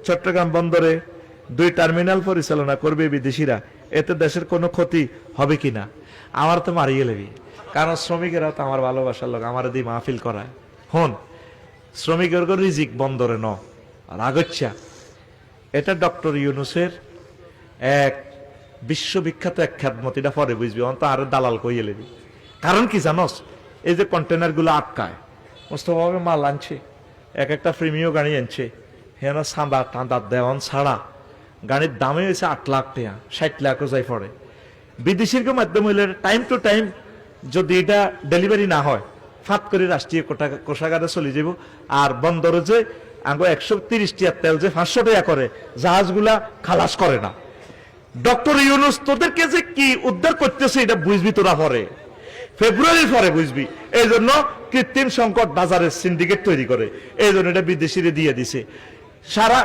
চট্টগ্রাম বন্দরে 2 টার্মিনাল পরিচালনা করবে বিদেশিরা, এতে দেশের কোনো ক্ষতি হবে কিনা? আমার তো মারিয়ে লেবি, কারণ শ্রমিকেরা তো আমার ভালোবাসার লোক, আমার দিয়ে মাহফিল করায়। হন, শ্রমিকের রিজিক বন্দরে ন রাগচ্ছা, এটা ডক্টর ইউনূসের এক বিশ্ববিখ্যাত এক খ্যাতমত, এটা পরে বুঝবি, অন্ত আরো দালাল কইয়ে লেবি। কারণ কি জানস, এই যে কন্টেনার গুলো আটকায়, মোস্তফাভাবে মাল আনছে, এক একটা প্রিমিয় গাড়ি আনছে, হেন সাঁদা টাঁদা দেওয়ান ছাড়া গাড়ির দামে হয়েছে 8 লাখ টাকা, 60 লাখও যাই পড়ে। বিদেশির মাধ্যমে হইলে টাইম টু টাইম যদি এটা ডেলিভারি না হয়, ফাঁত করে রাষ্ট্রীয় কোষাগারে চলে যাব। আর বন্দরে যে আঙ্গো 130 টাকা তেল যে 500 টাকা করে, জাহাজগুলা খালাস করে না। ডক্টর ইউনূস তোদেরকে যে কি উদ্ধার করতেছে এটা বুঝবি তোরা পরে, ফেব্রুয়ারির পরে বুঝবি। এই জন্য কৃত্রিম সংকট বাজারের সিন্ডিকেট তৈরি করে, এই জন্য এটা বিদেশিরে দিয়ে দিছে। সারা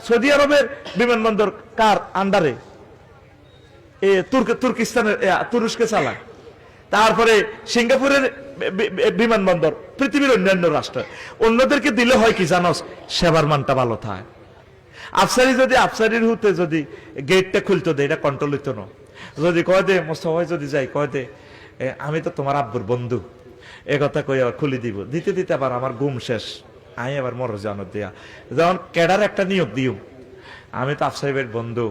সৌদি আরবের বিমানবন্দর কার আন্ডারে? তুর্কিস্তানের, তুরস্কে চালায়। তারপরে সিঙ্গাপুরের বিমানবন্দর, পৃথিবীর অন্যান্য রাষ্ট্র। অন্যদেরকে দিলে হয় কি জানস, সেবার মানটা ভালো থাকে। আফসারি যদি আফসারির হুতে যদি গেটটা খুলতো দে, এটা কন্ট্রোল হইতো না। যদি কয় দে মোস্তফা যদি যাই কয় দে আমি তো তোমার আব্বুর বন্ধু, এ কথা কই আবার খুলে দিব, দিতে দিতে আবার আমার ঘুম শেষ, আমি আবার মরে জানো দিয়া। যেমন ক্যাডার একটা নিয়োগ দিও, আমি তো আফসারিবের বন্ধু,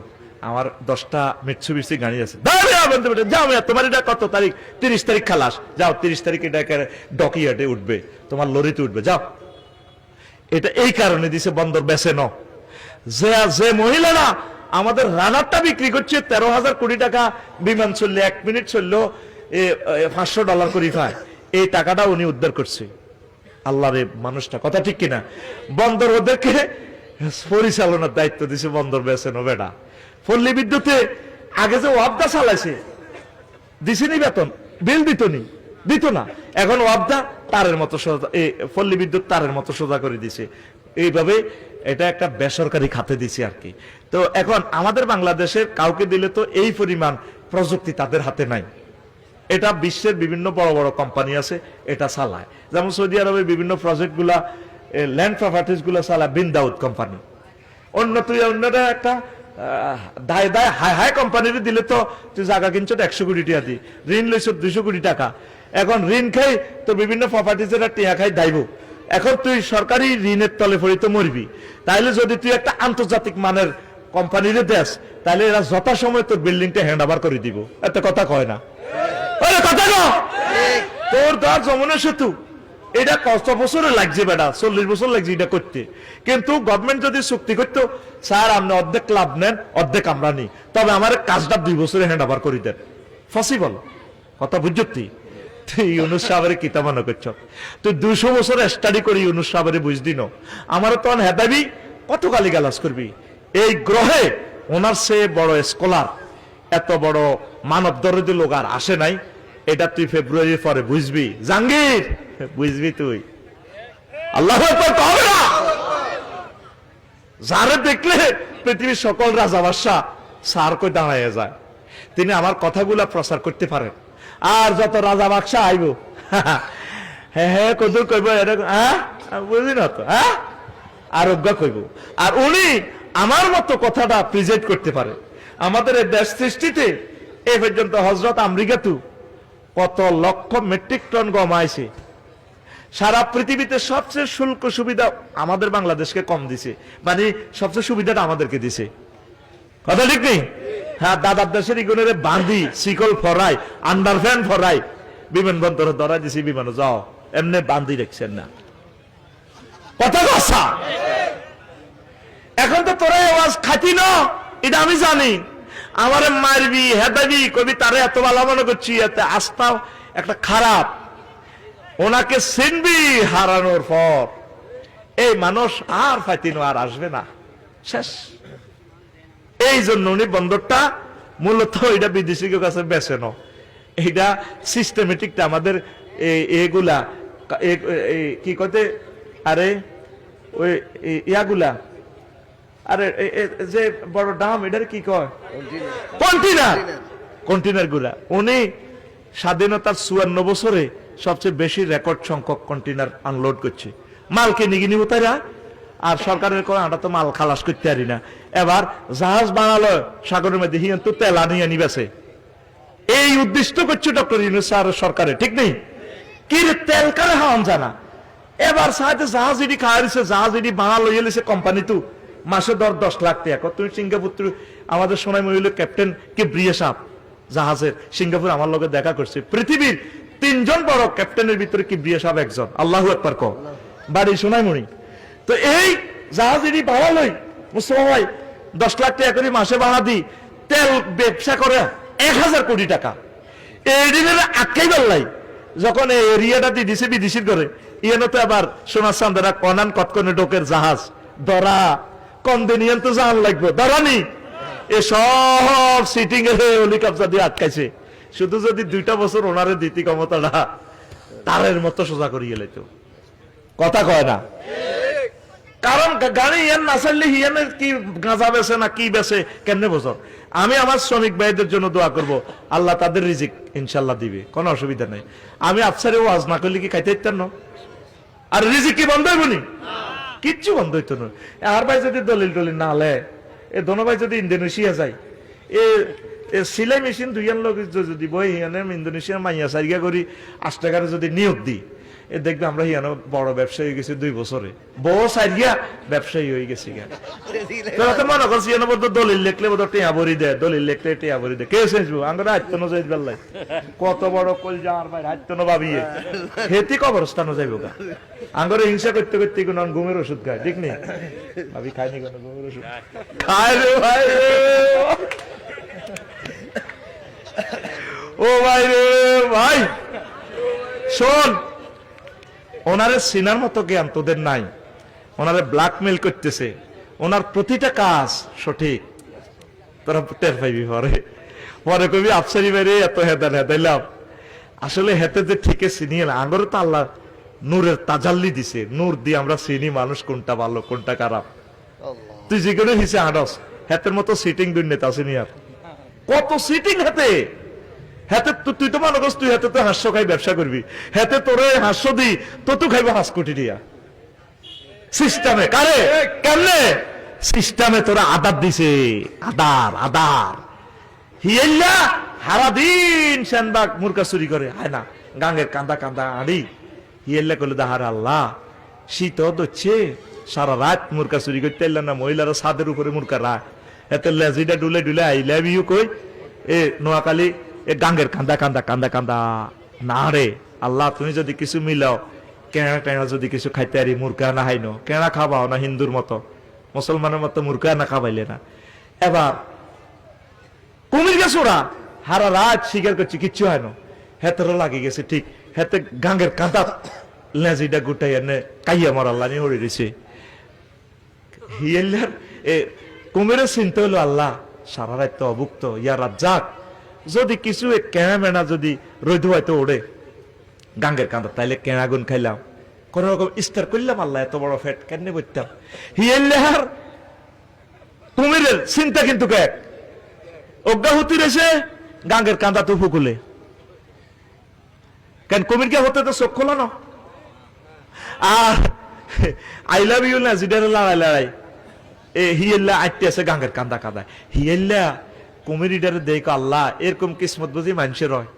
আমার 10টা মিৎসুবিশি গাড়ি আছে, যাও তোমার এটা কত তারিখ, 30 তারিখ খালাস, যাও 30 তারিখ এটা ডকিয়ার্ডে উঠবে, তোমার লরিতে উঠবে, যাও। এটা এই কারণে দিছে বন্দর বেছে ন, যে মহিলারা আমাদের রানারটা বিক্রি করছে 13,000 কোটি টাকা, বিমান চললে 1 মিনিট চললেও $500 করে পায়, এই টাকাটা উনি উদ্ধার করছে। আল্লাহ রে মানুষটা, কথা ঠিক কিনা? বন্দর ওদেরকে পরিচালনার দায়িত্ব দিছে, বন্দর বেছে নো বেটা। পল্লী বিদ্যুতে আগে যে ওয়াবদা চালাইছে, দিছেনি বেতন, বিল দিত না, এখন ওয়াবদা তারের মতো সোজা, পল্লী বিদ্যুৎ তারের মতো সোজা করে দিছে। এইভাবে এটা একটা বেসরকারি খাতে দিছে আর কি। তো এখন আমাদের বাংলাদেশের কাউকে দিলে তো এই পরিমাণ প্রযুক্তি তাদের হাতে নাই। এটা বিশ্বের বিভিন্ন বড় বড় কোম্পানি আছে, এটা চালায়। যেমন সৌদি আরবের বিভিন্ন প্রজেক্ট গুলা, ল্যান্ড প্রপার্টিজ গুলা চালায় বিন দাউদ কোম্পানি। অন্যরা একটা দায় হাই কোম্পানির দিলে তো তুই জায়গা কিনছ 100 কোটি টাকা দি, ঋণ লইছ 200 কোটি টাকা, এখন ঋণ খাই তো বিভিন্ন প্রপার্টিজের টিয়া খাই দাইব। এখন তুই সরকারি ঋণের তলে পড়ি তো মরবি। তাইলে যদি তুই একটা আন্তর্জাতিক মানের কোম্পানির দেশ, তাহলে এরা যথাসময় তোর বিল্ডিংটা হ্যান্ড ওভার করে দিব। এত কথা কয় না, কথা কো তোর ধর যমুনা সেতু, এটা কত বছরে লাগছে বেটা, 40 বছর লাগছে এটা করতে। কিন্তু গভর্নমেন্ট যদি চুক্তি করতো, স্যার আপনি অর্ধেক লাভ নেন, অর্ধেক আমরা নিই, তবে আমার কাজটা 2 বছরে হ্যান্ড ওভার করে দেন, পসিবল। কথা বুঝতি? তুই ইউনূস সাহেবের কিতা মনে করছ? তুই 200 বছর স্টাডি করি ইউনূস সাহেবের বুঝদি ন, আমারও তখন হেদাবি কত গালি গালাজ করবি। এই গ্রহে ওনার সে বড় স্কলার, এত বড় মানব দরদি লোক আর আসে নাই। এটা তুই ফেব্রুয়ারির পরে বুঝবি, জাহাঙ্গীর বুঝবি তুই। আল্লাহু আকবার কবে না? যারে দেখলে পৃথিবীর সকল রাজা বাদশা সার কই দাঁড়ায় যায়, তিনি আমার কথাগুলা প্রচার করতে পারেন। আর যত রাজা বাদশা আইব, হ্যাঁ কদুর কইব, এরকম বুঝি না তো, আরোগ্য কইব। আর উনি আমার মতো কথাটা প্রেজেন্ট করতে পারে। আমাদের এই দেশ সৃষ্টিতে এ পর্যন্ত হযরত আমেরিকাতু কত লক্ষ মেট্রিক টন গম আইছে। সারা পৃথিবীতে সবচেয়ে শুল্ক সুবিধা আমাদের বাংলাদেশকে কম দিছে, মানে সবচেয়ে সুবিধাটা আমাদেরকে দিছে। কথা ঠিক নেই? হ্যাঁ, দাদার দেশের ইগুনের বাঁধি শিকল ফরাই, আন্ডার ফ্যান ফরাই, বিমানবন্দরে ধরা দিছি, বিমানে যাও, এমনি বাঁধি রেখছেন না। কথা কথা এখন তো তোরা আওয়াজ খাতি না, এটা আমি জানি। আমারে মারবি, হেদাবি, কবি তারে এত ভালো মনে করছি, এতে আস্থা একটা খারাপ। ওনাকে চিনবি হারানোর পর, এই মানুষ আর ফাইতিনো আর আসবে না, শেষ। এই জন্য উনি বন্দরটা মূলত এটা বিদেশিদের কাছে বেছে ন, এইটা সিস্টেমেটিকটা আমাদের এগুলা কি কতে, আরে ওই ইয়াগুলা, আরে যে বড় দাম, এটার কি কয়, কন্টেনার গুলা। উনি স্বাধীনতার 54 বছরে সবচেয়ে বেশি রেকর্ড সংখ্যক কন্টেনার আনলোড করছে। মালকে নিগি নিব তারা, আর সরকারের কোন আটা তো মাল খালাস করতে পারি না, এবার জাহাজ বানালো সাগরের মধ্যে, হিয়ান তো তেল আনিয়ে নিবেছে। এই উদ্দেশ্য করছে ডক্টর ইউনূস স্যার সরকারের, ঠিক নেই কি রে, তেল কারে হাওয়ান জানা। এবার সাথে জাহাজ এটি খাওয়া দিছে, জাহাজ এটি বানালো ইয়েছে কোম্পানি তো মাসে 10 লাখ টাকা। তুমি সিঙ্গাপুর আমাদের সোনাই মহিলা ক্যাপ্টেন কিবরিয়া সাহেব জাহাজের সিঙ্গাপুর আমার লগে দেখা করছে। পৃথিবীর 3 জন বড় ক্যাপ্টেনের ভিতরে কিবরিয়া সাহেব একজন। আল্লাহু আকবার কও, বাড়ি সোনাইমুড়ি। তো এই জাহাজ এটি বাড়ালই মুস্তফা ভাই 10 লাখ টাকা করে মাসে বাড়া দি, তেল ব্যবসা করে 1000 কোটি টাকা। এই দিনের আটকাই পারলাই যখন এই এরিয়াটা দিয়ে দিছে বিদেশির করে, ইয়ানো তো আবার সোনার চান্দারা কনান কতকনে ডোকের জাহাজ ধরা কন্দিনিয়ান তো জাহান লাগবে ধরানি, এ সব সিটিং এর হেলিকপ্টার দিয়ে আটকাইছে। শুধু যদি 2টা বছর ওনারে দিতি ক্ষমতাটা তারের মতো সোজা করিয়ে লাইতো, কথা কয় না। কারণ গাড়ি ইয়ান না চাইলে হিয়ানের কি গাঁজা বেছে না কি বেছে কেমনে বছর। আমি আমার শ্রমিক ভাইদের জন্য দোয়া করব, আল্লাহ তাদের রিজিক ইনশাল্লাহ দিবে, কোনো অসুবিধা নেই। আমি আফসারে ওয়াজ না করলে কি খাইতে ইত্যার না, আর রিজিক কি বন্ধ হইব নি? কিচ্ছু বন্ধ হইতো না। আর ভাই যদি দলিল টলিল না হলে এ দোনো ভাই যদি ইন্দোনেশিয়া যায়, এ সিলাই মেশিন দুইয়ান লোক যদি বই হিয়ানে ইন্দোনেশিয়া মাইয়া সারিয়া করি 8 টাকার যদি নিয়োগ দিই, এ দেখবে আমরা হিয়ানো বড় ব্যবসায়ী হয়ে গেছি 2 বছরে, বউ সারিয়া ব্যবসায়ী হয়ে গেছি। মনে করছি দলিল লেখলে বোধ টেয়া ভরি দেয়, দলিল লেখলে টেয়া ভরি দেয়, কে চেঞ্জবো আমরা হাইতনো যাই বেল্লাই, কত বড় কল যাওয়ার ভাই হাইতনো ভাবিয়ে হেতি কবরস্থানও যাইব গা। আঙ্গরে হিংসা করতে করতে কোন ঘুমের ওষুধ খায়, ঠিক নেই ভাবি খাইনি কোন ঘুমের ওষুধ খায় রে ভাই। ও ভাই রে ভাই শোন, ওনারে সিনার মতো জ্ঞান তোদের নাই, ওনারে ব্ল্যাকমেল করতেছে, ওনার প্রতিটা কাজ সঠিক, তোরা টের পাইবি পরে। পরে কবি আফসারি বাইরে এত হেদাইলাম, আসলে হেতে যে ঠিকে চিনি না, আঙ্গরে তো আল্লাহ নূরের তাজাল্লি দিছে, নূর দিয়ে আমরা চিনি মানুষ কোনটা ভালো কোনটা খারাপ। তুই যে কোনো হিসে আডস, হেতের মতো সিটিং দুর্নীতি আসেনি আর কত সিটিং হাতে হাতে। তুই তো মনে করছ তুই হাতে তো হাস্য খাই ব্যবসা করবি, হাতে তোরে হাস্য দি তো তুই খাইব 5 কোটি দিয়া সিস্টেমে। কারে কেমনে সিস্টেমে তোরা আদার দিছে, আদার আদার হিয়েল্লা সারাদিন সেনবাগ মুরগা চুরি করে হয় না, গাঙ্গের কান্দা কান্দা আড়ি হিয়েল্লা করলে দাহার আল্লাহ শীত দচ্ছে সারা রাত মুরগা চুরি করতে না, মহিলারা ছাদের উপরে মুরগা রাখ, এতে লেজিটা ডুলে ডুলে আই লাভ ইউ কই এ নোয়াখালী এ গাঙ্গের কান্দা কান্দা কান্দা কান্দা না রে আল্লাহ, তুমি যদি কিছু মিলাও কেনা টেনা যদি কিছু খাইতে আরি মুরগা না হাইনো, কেনা খাবাও না হিন্দুর মতো মুসলমানের মতো মুরগা না খাবাইলে না। এবার কুমির গেছে ওরা হারা রাত শিকার করছে, কিচ্ছু হয় না, হেতেরও লাগে গেছে ঠিক, হেতে গাঙ্গের কান্দা লেজিটা গুটাই এনে কাইয়া মারাল্লা নিয়ে হড়ে দিছে। হিয়েলার এ কুমিরের চিন্তা হলো আল্লাহ সারা রাত তো অভুক্ত, ইয়া রাজ্জাক যদি কিছু কেনা মেনা যদি রোদ হয়তো ওড়ে গাঙ্গের কান্দা, তাইলে কেনা গুন খাইলাম, কোন রকম ইস্তার করলাম, আল্লাহ এত বড় ফ্যাট কেন বইতাম। হিয়েলার কুমিরের চিন্তা কিন্তু এক অজ্ঞাহুতি রেছে গাঙ্গের কান্দা তো ফুকুলে, কেন কুমিরকে হতে তো চোখ খোলো না। আর আই লাভ ইউ না যেটা লড়াই লড়াই এ হিয়েল্লা আটতে আছে গাঙ্গের কান্দা কাঁদায়, হিয়েল্লা কুমিরিটারে দেখ আল্লাহ এরকম কিসমত বুঝি মানুষের হয়।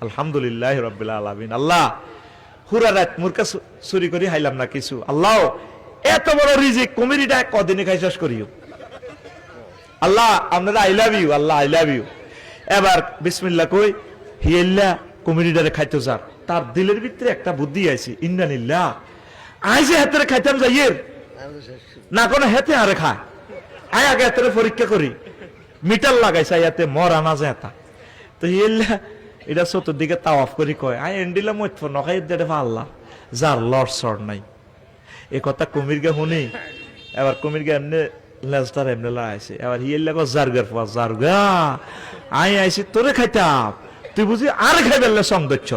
আলহামদুলিল্লাহ রাব্বিল আলামিন, আল্লাহ হুরা রাত মুরকা চুরি করি হাইলাম না কিছু, আল্লাহ এত বড় রিজিক কুমিরিটা কদিনে খাই শেষ করিও আল্লাহ, আপনারা আই লাভ ইউ আল্লাহ আই লাভ ইউ। এবার বিসমিল্লাহ কই হিয়েল্লা কুমিরিটারে খাইতো যার, তার দিলের ভিতরে একটা বুদ্ধি আইছে, ইন্নালিল্লাহ আই যে হাতে খাইতাম যাইয়ের না কোনো হেতে আরে খায়, আই আগে হাতে পরীক্ষা করি মিটার লাগাইছে ইয়াতে মর আনা যায় তা। তো হিয়েল্লা এটা চতুর্দিকে তাওয়াফ করি কয় আই এন্ডিলা মত নখাই দেড়ে আল্লাহ যার লড় সর নাই। এ কথা কুমির গে শুনি, এবার কুমির গে এমনি লেজটার এমনি লাগাইছে, এবার হিয়েল্লা কো জারগার পা জারগা আই আইছি তোরে খাইতাম, তুই বুঝি আর খাই বেললে সৌন্দর্য।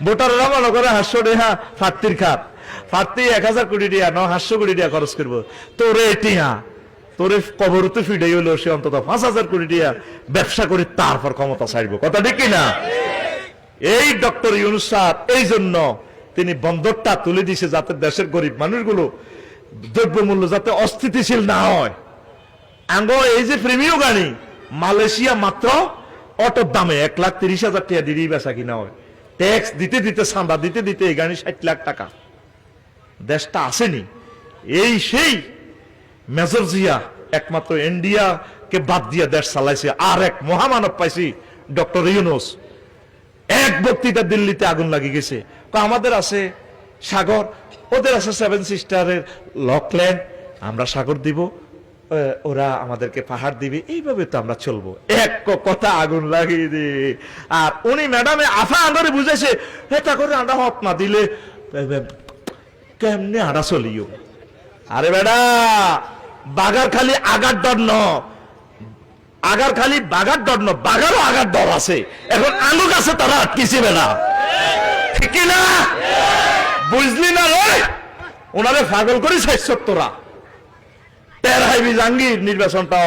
ভোটাররা মনে করে 500 টাকা ফাত্তির খাত, ফাত্তি 1000 কোটি টাকা 900 কোটি টাকা খরচ করবো, তোরে এটিয়া তোরে কবরতে ফিডে হলো সে অন্তত 5000 কোটি টাকা ব্যবসা করে তারপর ক্ষমতা ছাড়বো, কথা ঠিক কিনা? এই ডক্টর ইউনূস স্যার এই জন্য তিনি বন্দরটা তুলে দিয়েছে যাতে দেশের গরিব মানুষগুলো দ্রব্যমূল্য যাতে অস্থিতিশীল না হয়। আঙ্গো এই যে প্রিমিয় গাড়ি মালয়েশিয়া মাত্র অটোর দামে 1,30,000 টাকা দিয়েই বেচা কিনা হয়। ট্যাক্স দিতে দিতে সান্দা দিতে দিতে এই গাড়ি 60 লাখ টাকা। দেশটা আসেনি। এই সেই মেজর জিয়া একমাত্র ইন্ডিয়াকে বাদ দিয়ে দেশ চালাইছে। আর এক মহামানব পাইছি ডক্টর ইউনূস। এক বক্তৃতা দিল্লিতে আগুন লাগি গেছে। আমাদের আছে সাগর, ওদের আছে 7 সিস্টারের লকল্যান্ড, আমরা সাগর দিব, ওরা আমাদেরকে পাহাড় দিবে, এইভাবে তো আমরা চলবো। এক কথা আগুন লাগিয়ে দি। আর উনি ম্যাডামে আফা আন্ডারে বুঝেছে এটা করে আন্ডা হপ না দিলে কেমনে আড়া চলিও। আরে বেড়া বাগার খালি আগার ডর ন, আগার খালি বাগার ডর ন, বাগারও আগার ডর আছে। এখন আলু গাছে তারা আটকেছে বেড়া, ঠিক না? বুঝলি না রে? ওনারে পাগল করে 60 তোরা টেরহাইবি জাঙ্গির নির্বাচনটা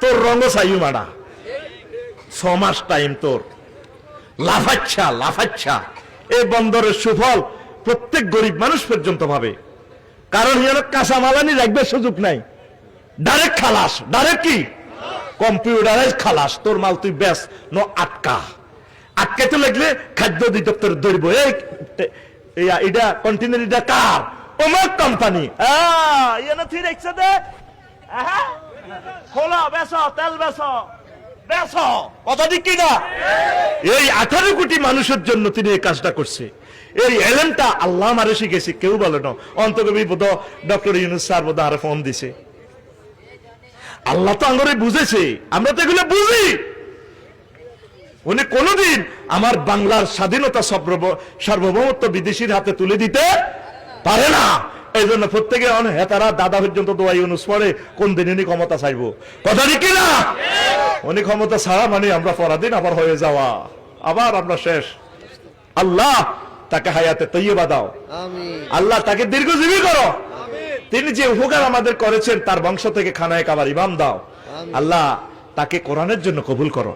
তোর রঙ চাইও মাডা। 6 মাস টাইম তোর লাফাচ্ছা লাফাচ্ছা। এই বন্দরের সুফল প্রত্যেক গরিব মানুষ পর্যন্ত পাবে। কারণ হিয়ার কাঁচা মালানি রাখবে সুযোগ নাই, ডাইরেক্ট খালাস। ডাইরেক্ট কি কম্পিউটারাইজ খালাস। তোর মাল তুই বেশ ন আটকাইতে লাগলে খাদ্য অধিদপ্তর ধরব। এটা কন্টেনার এটা কার? অমুক কোম্পানি। খোলা বেশ তেল বেশ বেশ কথা ঠিক কিনা? এই 18 কোটি মানুষের জন্য তিনি এই কাজটা করছে। এই এলেমটা আল্লাহ মারে শিখেছে, কেউ বলে না। অন্তকবি বোধ ডক্টর ইউনূস স্যার বোধ আরে ফোন দিছে। আল্লাহ তো আঙ্গরে বুঝেছে, আমরা তো এগুলো বুঝি। উনি কোনদিন আমার বাংলার স্বাধীনতা সার্বভৌমত্ব বিদেশির হাতে তুলে দিতে পারে না। এই জন্য প্রত্যেকে হেতারা দাদা পর্যন্ত দোয়া ইউনূস পড়ে কোন দিন উনি ক্ষমতা চাইব। কথা ঠিক না? উনি ক্ষমতা ছাড়া মানে আমরা পরাধীন আবার হয়ে যাওয়া, আবার আমরা শেষ। আল্লাহ তাকে হায়াতে তৈয়বা দাও, আল্লাহ তাকে দীর্ঘজীবী করো। তিনি যে উপকার আমাদের করেছেন তার বংশ থেকে খানায় কাবার ইমাম দাও। আল্লাহ তাকে কোরআনের জন্য কবুল করো।